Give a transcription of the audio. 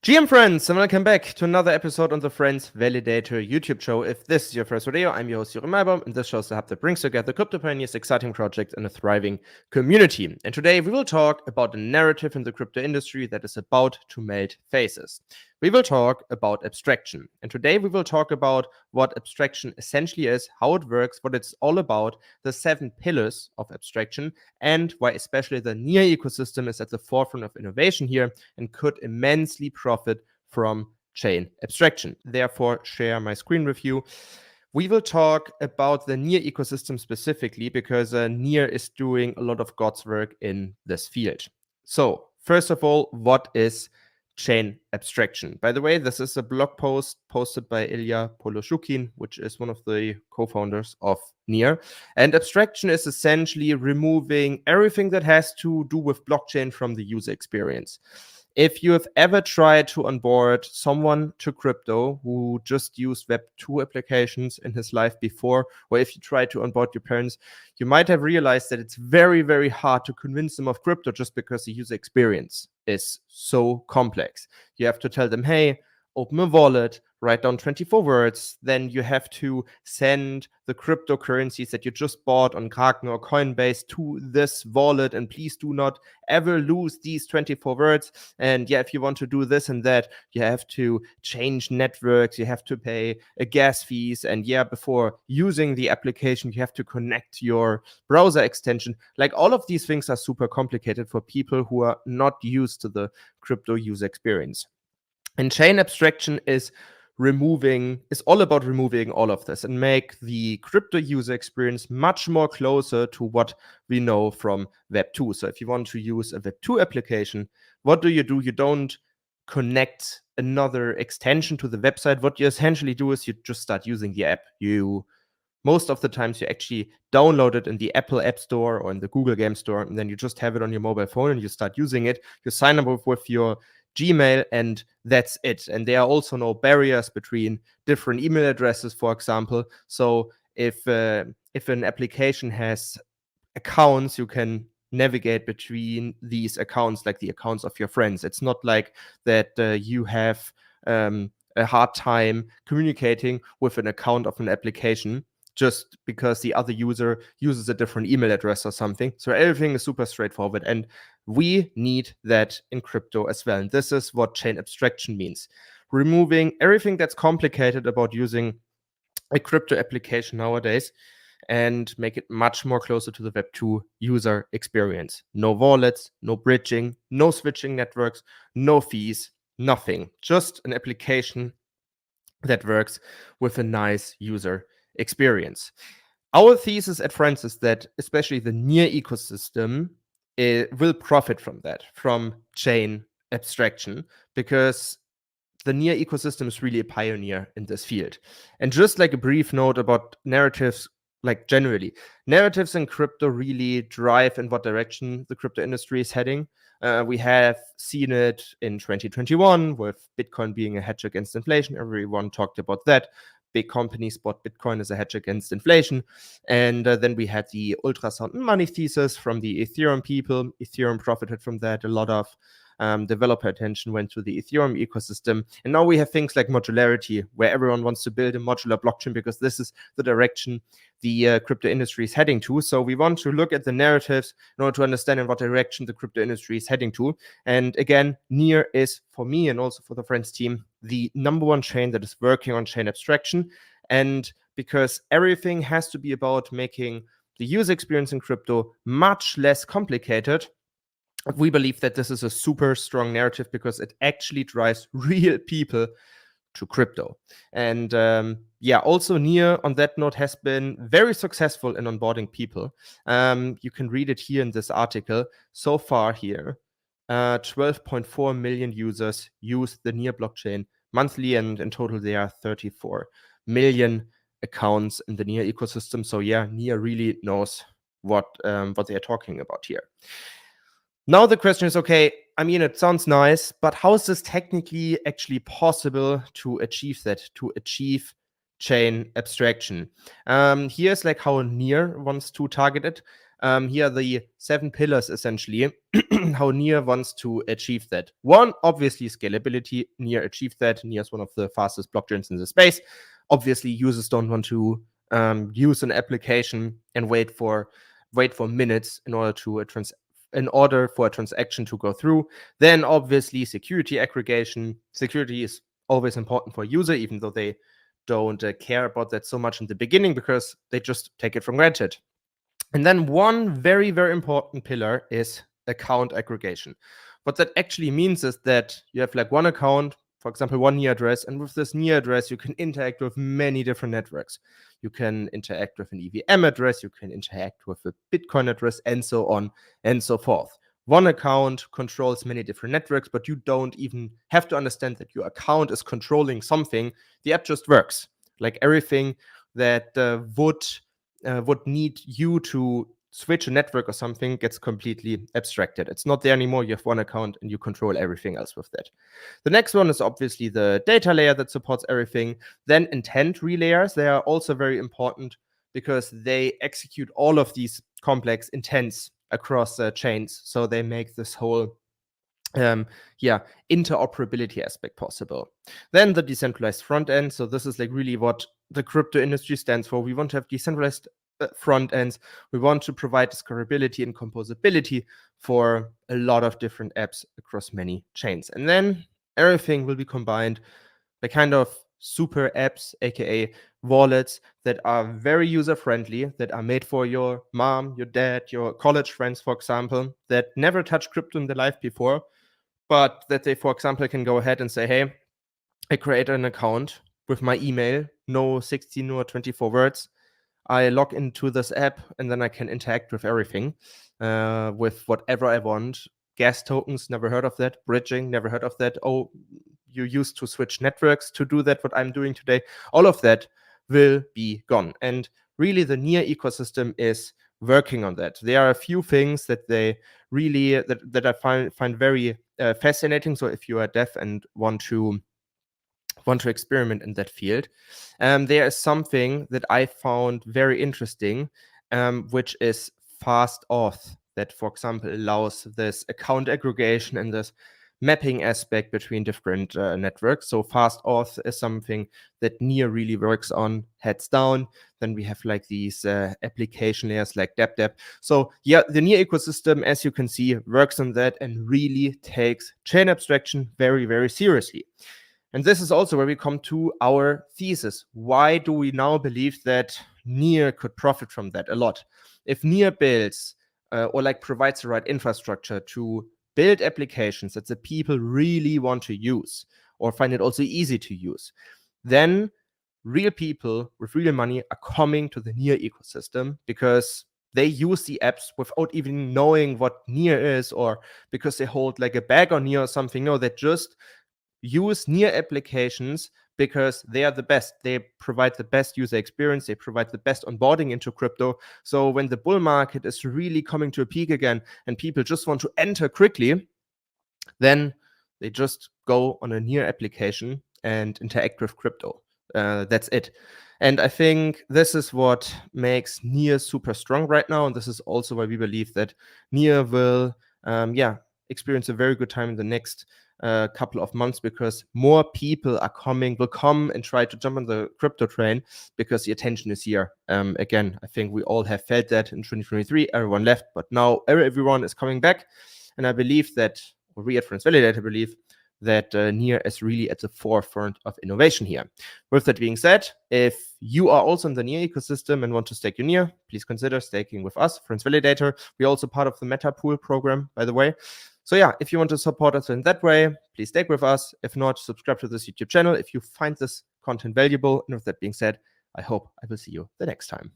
GM friends, and welcome back to another episode on the Friends Validator YouTube show. If this is your first video, I'm your host, Jure Maibaum, and this shows the hub that brings together crypto pioneers, exciting projects, and a thriving community. And today we will talk about the narrative in the crypto industry that is about to melt faces. We will talk about abstraction. And today we will talk about what abstraction essentially is, how it works, what it's all about, the 7 pillars of abstraction, and why especially the near ecosystem is at the forefront of innovation here and could immensely profit from chain abstraction. Therefore, share my screen with you. We will talk about the near ecosystem specifically because near is doing a lot of God's work in this field. So, first of all, what is chain abstraction? By the way, this is a blog post posted by Ilya Poloshukin, which is one of the co-founders of Near. And abstraction is essentially removing everything that has to do with blockchain from the user experience. If you have ever tried to onboard someone to crypto who just used Web 2 applications in his life before, or if you try to onboard your parents, you might have realized that it's very, very hard to convince them of crypto just because the user experience is so complex. You have to tell them, hey, open a wallet, write down 24 words, then you have to send the cryptocurrencies that you just bought on Kraken or Coinbase to this wallet, and please do not ever lose these 24 words. And yeah, if you want to do this and that, you have to change networks, you have to pay a gas fees, and yeah, before using the application, you have to connect your browser extension. Like, all of these things are super complicated for people who are not used to the crypto user experience. And chain abstraction is all about removing all of this and make the crypto user experience much more closer to what we know from Web 2. So if you want to use a Web 2 application, what do? You don't connect another extension to the website. What you essentially do is you just start using the app. Most of the times you actually download it in the Apple App Store or in the Google Game Store, and then you just have it on your mobile phone and you start using it. You sign up with your Gmail, and that's it. And there are also no barriers between different email addresses, for example. So if an application has accounts, you can navigate between these accounts like the accounts of your friends. It's not like that you have a hard time communicating with an account of an application just because the other user uses a different email address or something. So everything is super straightforward. And we need that in crypto as well. And this is what chain abstraction means. Removing everything that's complicated about using a crypto application nowadays and make it much more closer to the Web 2 user experience. No wallets, no bridging, no switching networks, no fees, nothing. Just an application that works with a nice user experience. Our thesis at Friends is that especially the near ecosystem will profit from that, from chain abstraction, because the near ecosystem is really a pioneer in this field. And just like a brief note about narratives, like generally, narratives in crypto really drive in what direction the crypto industry is heading. We have seen it in 2021 with Bitcoin being a hedge against inflation. Everyone talked about that. Big companies bought Bitcoin as a hedge against inflation. And then we had the ultrasound money thesis from the Ethereum people. Ethereum profited from that. A lot of developer attention went to the Ethereum ecosystem. And now we have things like modularity, where everyone wants to build a modular blockchain because this is the direction the crypto industry is heading to. So we want to look at the narratives in order to understand in what direction the crypto industry is heading to. And again, Near is, for me and also for the Friends team, the number one chain that is working on chain abstraction. And because everything has to be about making the user experience in crypto much less complicated, we believe that this is a super strong narrative because it actually drives real people to crypto. And also Near, on that note, has been very successful in onboarding people. You can read it here in this article. So far here, 12.4 million users use the Near blockchain monthly, and in total there are 34 million accounts in the Near ecosystem. So yeah, Near really knows what they are talking about here. Now the question is, okay, I mean, it sounds nice, but how is this technically actually possible to achieve that, to achieve chain abstraction? Here's like how Near wants to target it. Here are the 7 pillars, essentially, how Near wants to achieve that. One, obviously, scalability. Near achieved that. Near is one of the fastest blockchains in the space. Obviously, users don't want to use an application and wait for minutes in order for a transaction to go through. Then, obviously, security aggregation. Security is always important for a user, even though they don't care about that so much in the beginning because they just take it for granted. And then one very, very important pillar is account aggregation. What that actually means is that you have like one account, for example, one Near address, and with this Near address, you can interact with many different networks. You can interact with an EVM address, you can interact with a Bitcoin address, and so on and so forth. One account controls many different networks, but you don't even have to understand that your account is controlling something. The app just works. Like everything that would need you to switch a network or something gets completely abstracted. It's not there anymore. You have one account and you control everything else with that. The next one is obviously the data layer that supports everything. Then intent relayers, they are also very important because they execute all of these complex intents across chains. So they make this whole interoperability aspect possible. Then the decentralized front end. So this is like really what the crypto industry stands for. We want to have decentralized front ends. We want to provide discoverability and composability for a lot of different apps across many chains. And then everything will be combined by kind of super apps, aka wallets, that are very user-friendly, that are made for your mom, your dad, your college friends, for example, that never touched crypto in their life before, but that they, for example, can go ahead and say, hey, I create an account with my email, no 16 or 24 words. I log into this app and then I can interact with everything, with whatever I want. Gas tokens, never heard of that. Bridging, never heard of that. Oh, you used to switch networks to do that, what I'm doing today. All of that will be gone. And really, the Near ecosystem is working on that. There are a few things that they really that I find very fascinating. So if you are deaf and want to experiment in that field, there is something that I found very interesting, which is fast auth, that, for example, allows this account aggregation and this mapping aspect between different networks. So fast auth is something that Near really works on, heads down. Then we have like these application layers like DApp. So yeah, the Near ecosystem, as you can see, works on that and really takes chain abstraction very, very seriously. And this is also where we come to our thesis. Why do we now believe that Near could profit from that a lot? If Near builds or like provides the right infrastructure to build applications that the people really want to use or find it also easy to use, then real people with real money are coming to the Near ecosystem because they use the apps without even knowing what Near is, or because they hold like a bag on Near or something. No, they just use Near applications because they are the best. They provide the best user experience. They provide the best onboarding into crypto. So when the bull market is really coming to a peak again and people just want to enter quickly, then they just go on a Near application and interact with crypto. That's it. And I think this is what makes Near super strong right now. And this is also why we believe that Near will, experience a very good time in the next couple of months, because more people will come and try to jump on the crypto train because the attention is here. Again, I think we all have felt that in 2023, everyone left, but now everyone is coming back. And I believe that, or we at Friends Validator believe that Near is really at the forefront of innovation here. With that being said, if you are also in the Near ecosystem and want to stake your Near, please consider staking with us, Friends Validator. We're also part of the Meta Pool program, by the way. So yeah, if you want to support us in that way, please stake with us. If not, subscribe to this YouTube channel if you find this content valuable. And with that being said, I hope I will see you the next time.